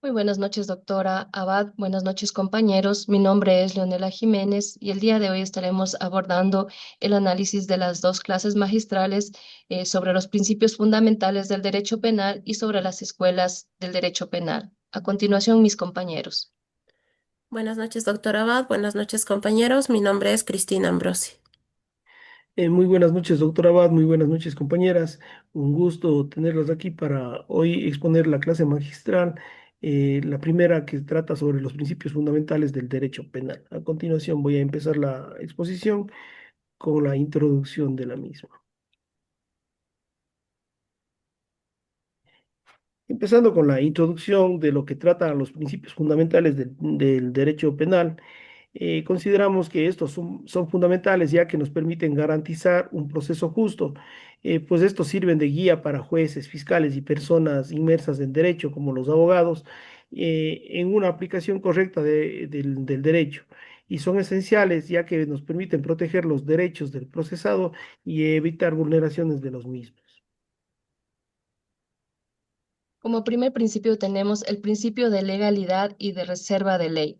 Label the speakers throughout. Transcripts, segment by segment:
Speaker 1: Muy buenas noches, doctora Abad. Buenas noches, compañeros. Mi nombre es Leonela Jiménez y el día de hoy estaremos abordando el análisis de las dos clases magistrales sobre los principios fundamentales del derecho penal y sobre las escuelas del derecho penal. A continuación, mis compañeros.
Speaker 2: Buenas noches, doctora Abad. Buenas noches, compañeros. Mi nombre es Cristina Ambrosi.
Speaker 3: Muy buenas noches, doctora Abad, muy buenas noches, compañeras. Un gusto tenerlas aquí para hoy exponer la clase magistral, la primera que trata sobre los principios fundamentales del derecho penal. A continuación voy a empezar la exposición con la introducción de la misma. Empezando con la introducción de lo que trata a los principios fundamentales del derecho penal. Consideramos que estos son fundamentales ya que nos permiten garantizar un proceso justo, pues estos sirven de guía para jueces, fiscales y personas inmersas en derecho, como los abogados, en una aplicación correcta del derecho. Y son esenciales ya que nos permiten proteger los derechos del procesado y evitar vulneraciones de los mismos.
Speaker 1: Como primer principio tenemos el principio de legalidad y de reserva de ley.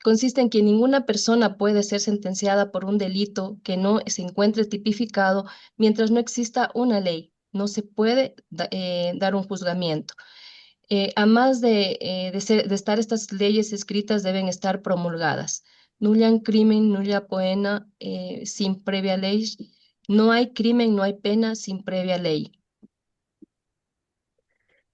Speaker 1: Consiste en que ninguna persona puede ser sentenciada por un delito que no se encuentre tipificado mientras no exista una ley. No se puede dar un juzgamiento. A más de estar estas leyes escritas, deben estar promulgadas. Nullian crimen, nulla poena, sin previa ley. No hay crimen, no hay pena sin previa ley.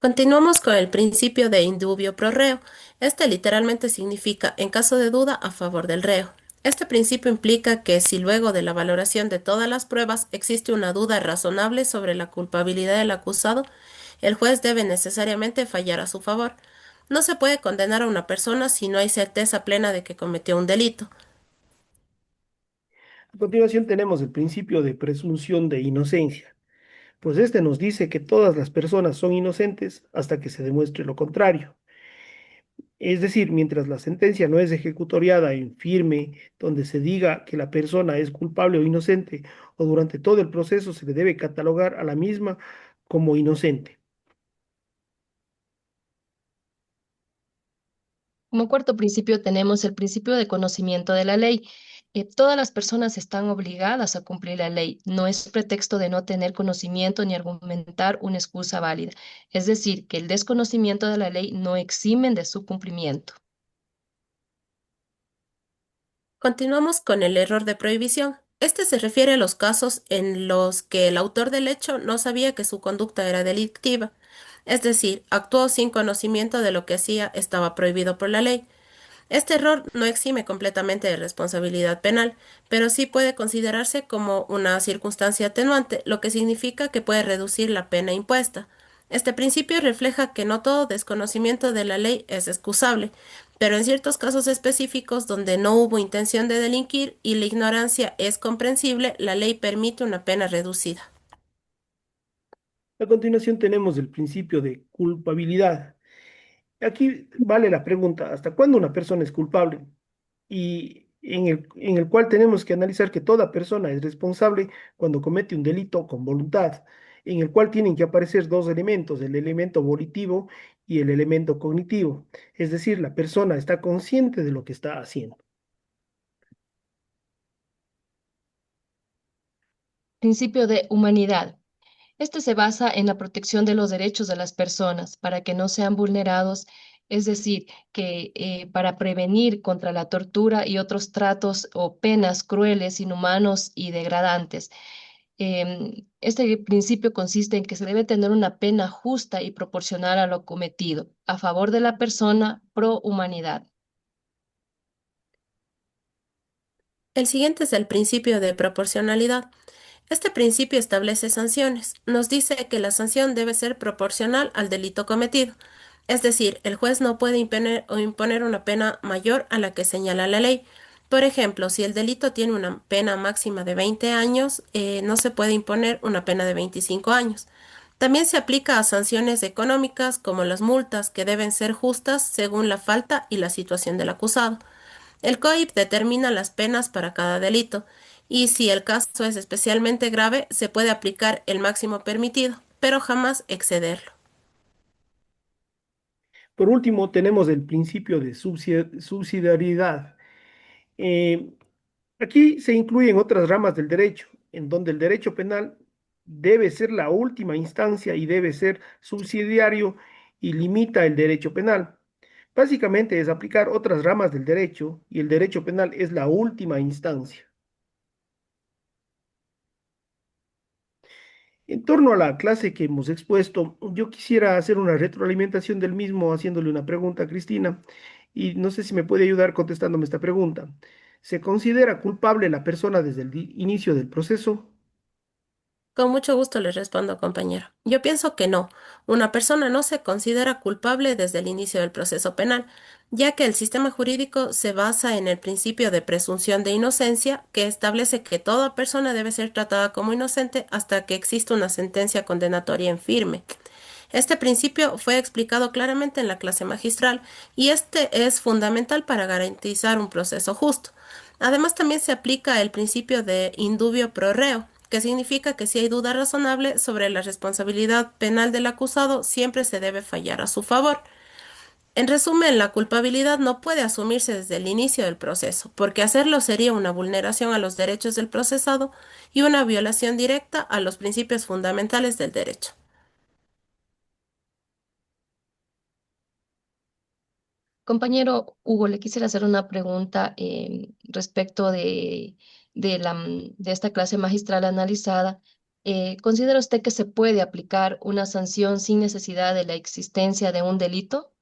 Speaker 2: Continuamos con el principio de indubio pro reo. Este literalmente significa, en caso de duda, a favor del reo. Este principio implica que si luego de la valoración de todas las pruebas existe una duda razonable sobre la culpabilidad del acusado, el juez debe necesariamente fallar a su favor. No se puede condenar a una persona si no hay certeza plena de que cometió un delito.
Speaker 3: A continuación tenemos el principio de presunción de inocencia, pues este nos dice que todas las personas son inocentes hasta que se demuestre lo contrario. Es decir, mientras la sentencia no es ejecutoriada en firme, donde se diga que la persona es culpable o inocente, o durante todo el proceso se le debe catalogar a la misma como inocente.
Speaker 1: Como cuarto principio tenemos el principio de conocimiento de la ley. Todas las personas están obligadas a cumplir la ley. No es pretexto de no tener conocimiento ni argumentar una excusa válida. Es decir, que el desconocimiento de la ley no eximen de su cumplimiento.
Speaker 2: Continuamos con el error de prohibición. Este se refiere a los casos en los que el autor del hecho no sabía que su conducta era delictiva, es decir, actuó sin conocimiento de lo que hacía estaba prohibido por la ley. Este error no exime completamente de responsabilidad penal, pero sí puede considerarse como una circunstancia atenuante, lo que significa que puede reducir la pena impuesta. Este principio refleja que no todo desconocimiento de la ley es excusable, pero en ciertos casos específicos donde no hubo intención de delinquir y la ignorancia es comprensible, la ley permite una pena reducida.
Speaker 3: A continuación tenemos el principio de culpabilidad. Aquí vale la pregunta, ¿hasta cuándo una persona es culpable? Y en el cual tenemos que analizar que toda persona es responsable cuando comete un delito con voluntad, en el cual tienen que aparecer dos elementos, el elemento volitivo y el elemento cognitivo. Es decir, la persona está consciente de lo que está haciendo.
Speaker 1: Principio de humanidad. Este se basa en la protección de los derechos de las personas para que no sean vulnerados, es decir, que para prevenir contra la tortura y otros tratos o penas crueles, inhumanos y degradantes. Este principio consiste en que se debe tener una pena justa y proporcional a lo cometido, a favor de la persona, pro humanidad.
Speaker 2: El siguiente es el principio de proporcionalidad. Este principio establece sanciones. Nos dice que la sanción debe ser proporcional al delito cometido. Es decir, el juez no puede imponer una pena mayor a la que señala la ley. Por ejemplo, si el delito tiene una pena máxima de 20 años, no se puede imponer una pena de 25 años. También se aplica a sanciones económicas como las multas, que deben ser justas según la falta y la situación del acusado. El COIP determina las penas para cada delito y si el caso es especialmente grave, se puede aplicar el máximo permitido, pero jamás excederlo.
Speaker 3: Por último, tenemos el principio de subsidiariedad. Eh, Aquí se incluyen otras ramas del derecho, en donde el derecho penal debe ser la última instancia y debe ser subsidiario y limita el derecho penal. Básicamente es aplicar otras ramas del derecho y el derecho penal es la última instancia. En torno a la clase que hemos expuesto, yo quisiera hacer una retroalimentación del mismo haciéndole una pregunta a Cristina y no sé si me puede ayudar contestándome esta pregunta. ¿Se considera culpable la persona desde el inicio del proceso?
Speaker 2: Con mucho gusto le respondo, compañero. Yo pienso que no. Una persona no se considera culpable desde el inicio del proceso penal, ya que el sistema jurídico se basa en el principio de presunción de inocencia, que establece que toda persona debe ser tratada como inocente hasta que exista una sentencia condenatoria en firme. Este principio fue explicado claramente en la clase magistral y este es fundamental para garantizar un proceso justo. Además, también se aplica el principio de indubio pro reo, que significa que si hay duda razonable sobre la responsabilidad penal del acusado, siempre se debe fallar a su favor. En resumen, la culpabilidad no puede asumirse desde el inicio del proceso, porque hacerlo sería una vulneración a los derechos del procesado y una violación directa a los principios fundamentales del derecho.
Speaker 1: Compañero Hugo, le quisiera hacer una pregunta respecto de esta clase magistral analizada. ¿Considera usted que se puede aplicar una sanción sin necesidad de la existencia de un delito?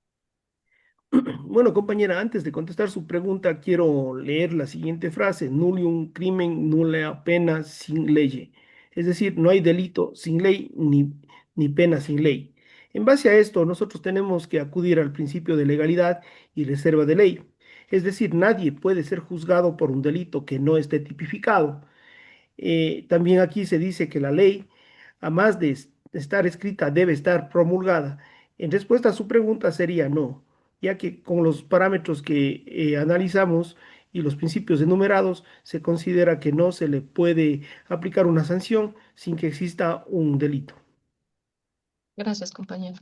Speaker 3: Bueno, compañera, antes de contestar su pregunta, quiero leer la siguiente frase: nullium crimen nulla pena sin ley. Es decir, no hay delito sin ley ni pena sin ley. En base a esto, nosotros tenemos que acudir al principio de legalidad y reserva de ley. Es decir, nadie puede ser juzgado por un delito que no esté tipificado. También aquí se dice que la ley, a más de estar escrita, debe estar promulgada. En respuesta a su pregunta sería no, ya que con los parámetros que analizamos y los principios enumerados, se considera que no se le puede aplicar una sanción sin que exista un delito.
Speaker 1: Gracias, compañero.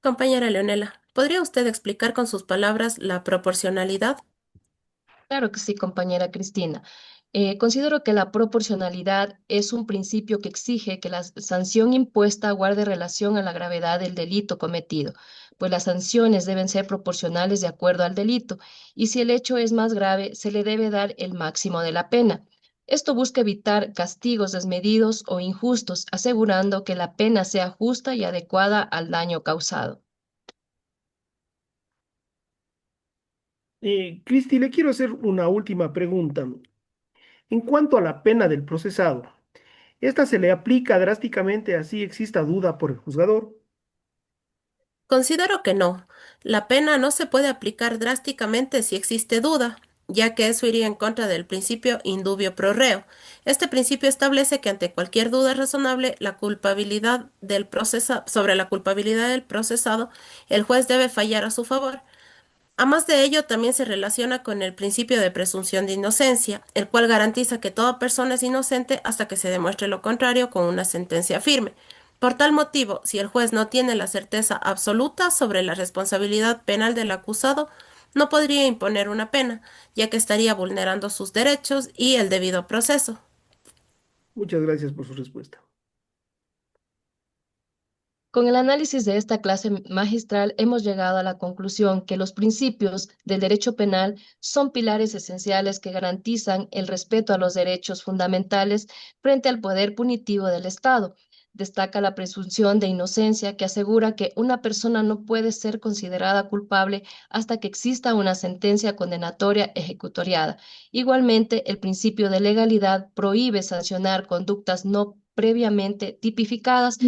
Speaker 2: Compañera Leonela, ¿podría usted explicar con sus palabras la proporcionalidad?
Speaker 1: Claro que sí, compañera Cristina. Considero que la proporcionalidad es un principio que exige que la sanción impuesta guarde relación a la gravedad del delito cometido, pues las sanciones deben ser proporcionales de acuerdo al delito, y si el hecho es más grave, se le debe dar el máximo de la pena. Esto busca evitar castigos desmedidos o injustos, asegurando que la pena sea justa y adecuada al daño causado.
Speaker 3: Cristi, le quiero hacer una última pregunta. En cuanto a la pena del procesado, ¿esta se le aplica drásticamente así exista duda por el juzgador?
Speaker 2: Considero que no. La pena no se puede aplicar drásticamente si existe duda, ya que eso iría en contra del principio indubio pro reo. Este principio establece que ante cualquier duda razonable, sobre la culpabilidad del procesado, el juez debe fallar a su favor. A más de ello, también se relaciona con el principio de presunción de inocencia, el cual garantiza que toda persona es inocente hasta que se demuestre lo contrario con una sentencia firme. Por tal motivo, si el juez no tiene la certeza absoluta sobre la responsabilidad penal del acusado, no podría imponer una pena, ya que estaría vulnerando sus derechos y el debido proceso.
Speaker 3: Muchas gracias por su respuesta.
Speaker 1: Con el análisis de esta clase magistral hemos llegado a la conclusión que los principios del derecho penal son pilares esenciales que garantizan el respeto a los derechos fundamentales frente al poder punitivo del Estado. Destaca la presunción de inocencia que asegura que una persona no puede ser considerada culpable hasta que exista una sentencia condenatoria ejecutoriada. Igualmente, el principio de legalidad prohíbe sancionar conductas no previamente tipificadas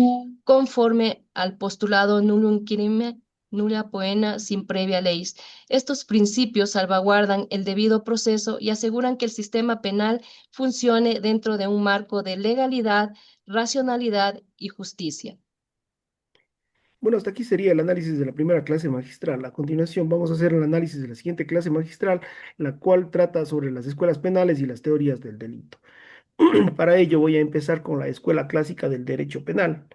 Speaker 1: conforme al postulado nullum crimen nulla poena sin previa ley. Estos principios salvaguardan el debido proceso y aseguran que el sistema penal funcione dentro de un marco de legalidad, racionalidad y justicia.
Speaker 3: Bueno, hasta aquí sería el análisis de la primera clase magistral. A continuación vamos a hacer el análisis de la siguiente clase magistral, la cual trata sobre las escuelas penales y las teorías del delito. Para ello voy a empezar con la escuela clásica del derecho penal.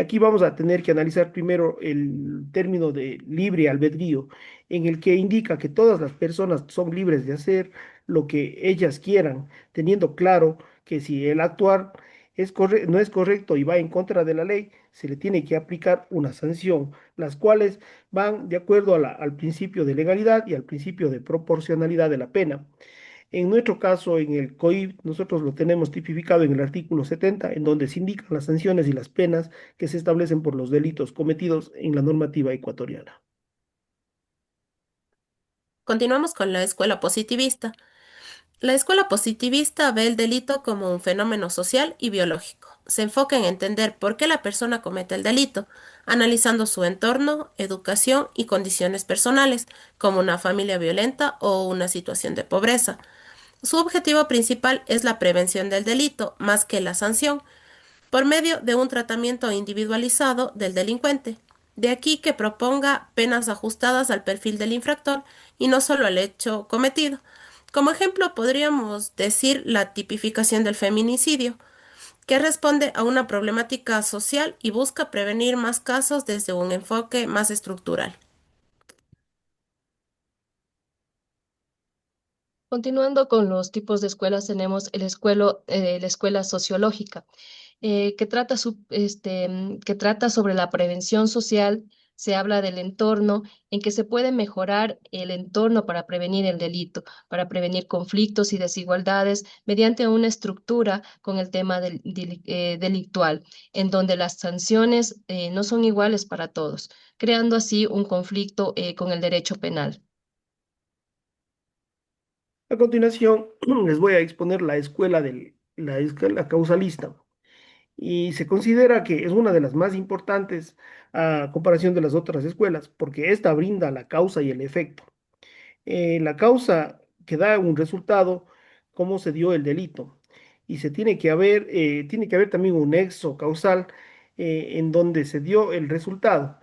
Speaker 3: Aquí vamos a tener que analizar primero el término de libre albedrío, en el que indica que todas las personas son libres de hacer lo que ellas quieran, teniendo claro que si el actuar no es correcto y va en contra de la ley, se le tiene que aplicar una sanción, las cuales van de acuerdo a al principio de legalidad y al principio de proporcionalidad de la pena. En nuestro caso, en el COIP, nosotros lo tenemos tipificado en el artículo 70, en donde se indican las sanciones y las penas que se establecen por los delitos cometidos en la normativa ecuatoriana.
Speaker 2: Continuamos con la escuela positivista. La escuela positivista ve el delito como un fenómeno social y biológico. Se enfoca en entender por qué la persona comete el delito, analizando su entorno, educación y condiciones personales, como una familia violenta o una situación de pobreza. Su objetivo principal es la prevención del delito, más que la sanción, por medio de un tratamiento individualizado del delincuente. De aquí que proponga penas ajustadas al perfil del infractor y no solo al hecho cometido. Como ejemplo, podríamos decir la tipificación del feminicidio, que responde a una problemática social y busca prevenir más casos desde un enfoque más estructural.
Speaker 1: Continuando con los tipos de escuelas, tenemos la escuela sociológica, que trata sobre la prevención social. Se habla del entorno, en que se puede mejorar el entorno para prevenir el delito, para prevenir conflictos y desigualdades mediante una estructura con el tema delictual, en donde las sanciones no son iguales para todos, creando así un conflicto con el derecho penal.
Speaker 3: A continuación, les voy a exponer la escuela causalista y se considera que es una de las más importantes a comparación de las otras escuelas, porque esta brinda la causa y el efecto. La causa que da un resultado, cómo se dio el delito. Y tiene que haber también un nexo causal en donde se dio el resultado.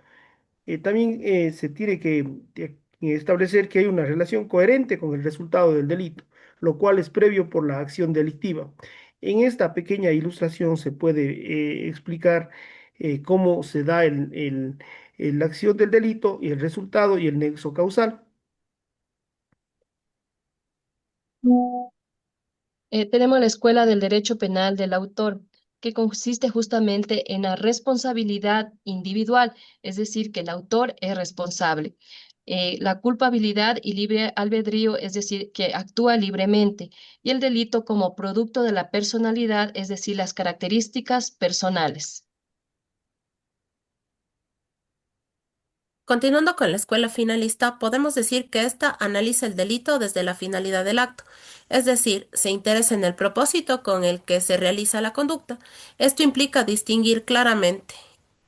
Speaker 3: También se tiene que establecer que hay una relación coherente con el resultado del delito, lo cual es previo por la acción delictiva. En esta pequeña ilustración se puede explicar cómo se da la acción del delito y el resultado y el nexo causal.
Speaker 1: Tenemos la Escuela del Derecho Penal del Autor, que consiste justamente en la responsabilidad individual, es decir, que el autor es responsable. La culpabilidad y libre albedrío, es decir, que actúa libremente, y el delito como producto de la personalidad, es decir, las características personales.
Speaker 2: Continuando con la escuela finalista, podemos decir que ésta analiza el delito desde la finalidad del acto, es decir, se interesa en el propósito con el que se realiza la conducta. Esto implica distinguir claramente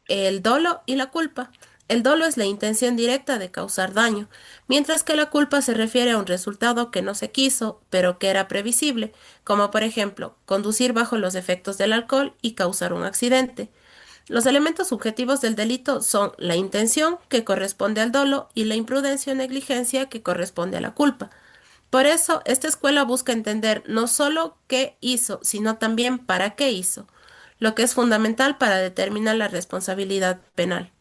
Speaker 2: el dolo y la culpa. El dolo es la intención directa de causar daño, mientras que la culpa se refiere a un resultado que no se quiso, pero que era previsible, como por ejemplo, conducir bajo los efectos del alcohol y causar un accidente. Los elementos subjetivos del delito son la intención, que corresponde al dolo, y la imprudencia o negligencia, que corresponde a la culpa. Por eso, esta escuela busca entender no solo qué hizo, sino también para qué hizo, lo que es fundamental para determinar la responsabilidad penal.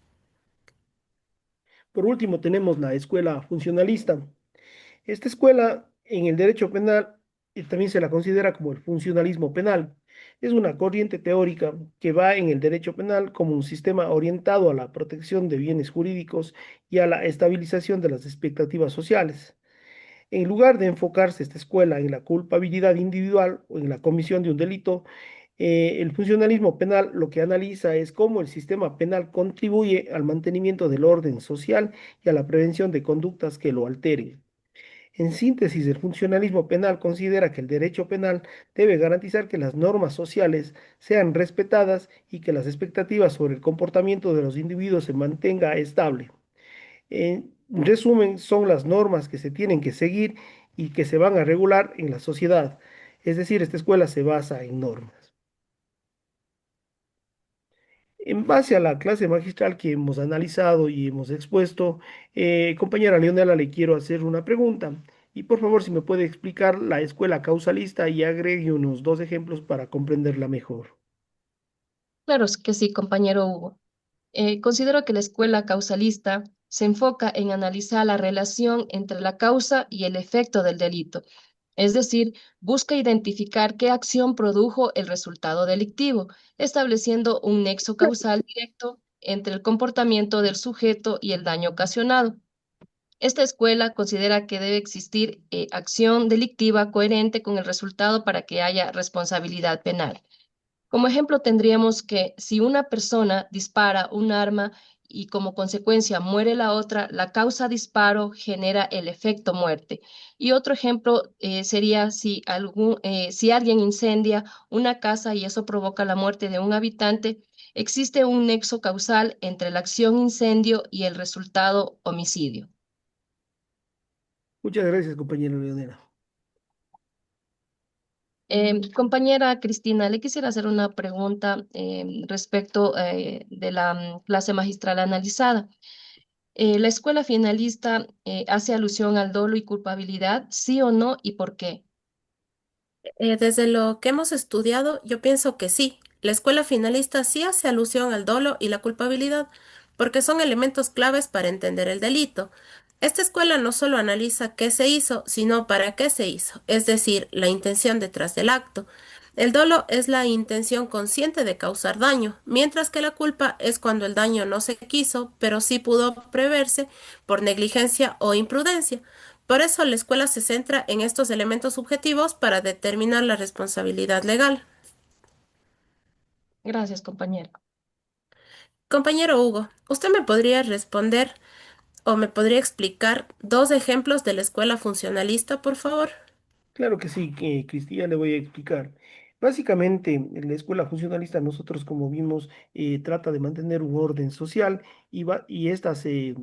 Speaker 3: Por último, tenemos la escuela funcionalista. Esta escuela en el derecho penal también se la considera como el funcionalismo penal. Es una corriente teórica que va en el derecho penal como un sistema orientado a la protección de bienes jurídicos y a la estabilización de las expectativas sociales. En lugar de enfocarse esta escuela en la culpabilidad individual o en la comisión de un delito, el funcionalismo penal lo que analiza es cómo el sistema penal contribuye al mantenimiento del orden social y a la prevención de conductas que lo alteren. En síntesis, el funcionalismo penal considera que el derecho penal debe garantizar que las normas sociales sean respetadas y que las expectativas sobre el comportamiento de los individuos se mantenga estable. En resumen, son las normas que se tienen que seguir y que se van a regular en la sociedad. Es decir, esta escuela se basa en normas. En base a la clase magistral que hemos analizado y hemos expuesto, compañera Leonela, le quiero hacer una pregunta. Y por favor, si me puede explicar la escuela causalista y agregue unos dos ejemplos para comprenderla mejor.
Speaker 1: Claro que sí, compañero Hugo. Considero que la escuela causalista se enfoca en analizar la relación entre la causa y el efecto del delito, es decir, busca identificar qué acción produjo el resultado delictivo, estableciendo un nexo causal directo entre el comportamiento del sujeto y el daño ocasionado. Esta escuela considera que debe existir acción delictiva coherente con el resultado para que haya responsabilidad penal. Como ejemplo, tendríamos que si una persona dispara un arma y como consecuencia muere la otra, la causa disparo genera el efecto muerte. Y otro ejemplo sería si alguien incendia una casa y eso provoca la muerte de un habitante, existe un nexo causal entre la acción incendio y el resultado homicidio.
Speaker 3: Muchas gracias, compañera Leonela.
Speaker 1: Compañera Cristina, le quisiera hacer una pregunta respecto de la clase magistral analizada. ¿La escuela finalista hace alusión al dolo y culpabilidad, sí o no, y por qué?
Speaker 2: Desde lo que hemos estudiado, yo pienso que sí. La escuela finalista sí hace alusión al dolo y la culpabilidad, porque son elementos claves para entender el delito. Esta escuela no solo analiza qué se hizo, sino para qué se hizo, es decir, la intención detrás del acto. El dolo es la intención consciente de causar daño, mientras que la culpa es cuando el daño no se quiso, pero sí pudo preverse por negligencia o imprudencia. Por eso la escuela se centra en estos elementos subjetivos para determinar la responsabilidad legal.
Speaker 1: Gracias, compañera.
Speaker 2: Compañero Hugo, ¿usted me podría responder o me podría explicar dos ejemplos de la escuela funcionalista, por favor?
Speaker 3: Claro que sí, Cristina, le voy a explicar. Básicamente, en la escuela funcionalista, nosotros, como vimos, trata de mantener un orden social y esta se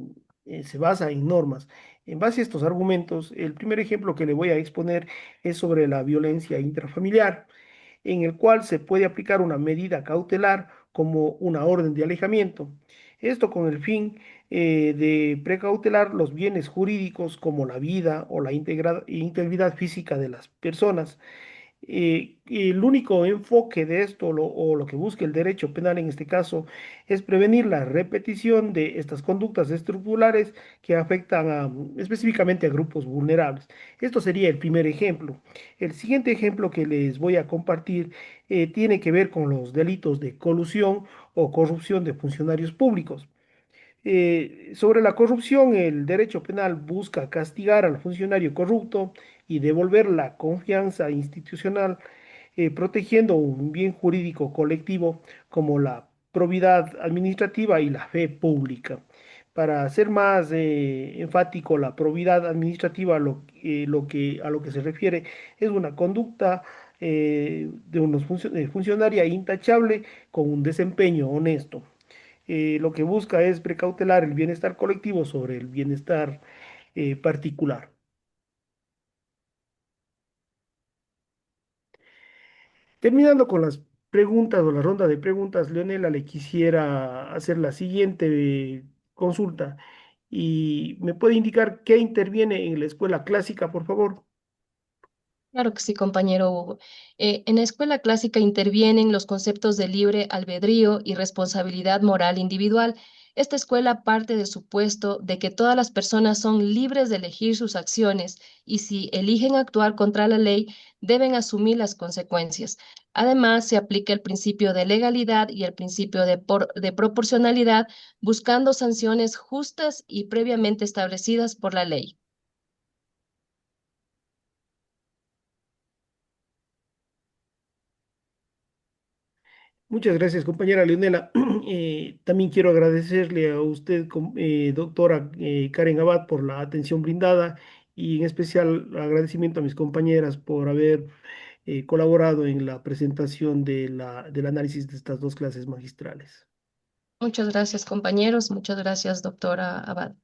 Speaker 3: basa en normas. En base a estos argumentos, el primer ejemplo que le voy a exponer es sobre la violencia intrafamiliar, en el cual se puede aplicar una medida cautelar como una orden de alejamiento. Esto con el fin de precautelar los bienes jurídicos como la vida o la integridad física de las personas. El único enfoque de esto, o lo que busca el derecho penal en este caso, es prevenir la repetición de estas conductas estructurales que afectan específicamente a grupos vulnerables. Esto sería el primer ejemplo. El siguiente ejemplo que les voy a compartir tiene que ver con los delitos de colusión o corrupción de funcionarios públicos. Sobre la corrupción, el derecho penal busca castigar al funcionario corrupto y devolver la confianza institucional, protegiendo un bien jurídico colectivo como la probidad administrativa y la fe pública. Para ser más enfático, la probidad administrativa, a lo que se refiere, es una conducta de unos funcionaria intachable con un desempeño honesto. Lo que busca es precautelar el bienestar colectivo sobre el bienestar particular. Terminando con las preguntas o la ronda de preguntas, Leonela, le quisiera hacer la siguiente consulta y me puede indicar qué interviene en la escuela clásica, por favor.
Speaker 1: Claro que sí, compañero Hugo. En la escuela clásica intervienen los conceptos de libre albedrío y responsabilidad moral individual. Esta escuela parte del supuesto de que todas las personas son libres de elegir sus acciones y si eligen actuar contra la ley, deben asumir las consecuencias. Además, se aplica el principio de legalidad y el principio de proporcionalidad, buscando sanciones justas y previamente establecidas por la ley.
Speaker 3: Muchas gracias, compañera Leonela. También quiero agradecerle a usted, doctora Karen Abad, por la atención brindada y en especial agradecimiento a mis compañeras por haber colaborado en la presentación del análisis de estas dos clases magistrales.
Speaker 1: Muchas gracias, compañeros. Muchas gracias, doctora Abad.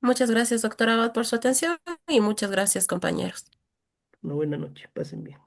Speaker 2: Muchas gracias, doctora Abad, por su atención y muchas gracias, compañeros.
Speaker 3: Una buena noche, pasen bien.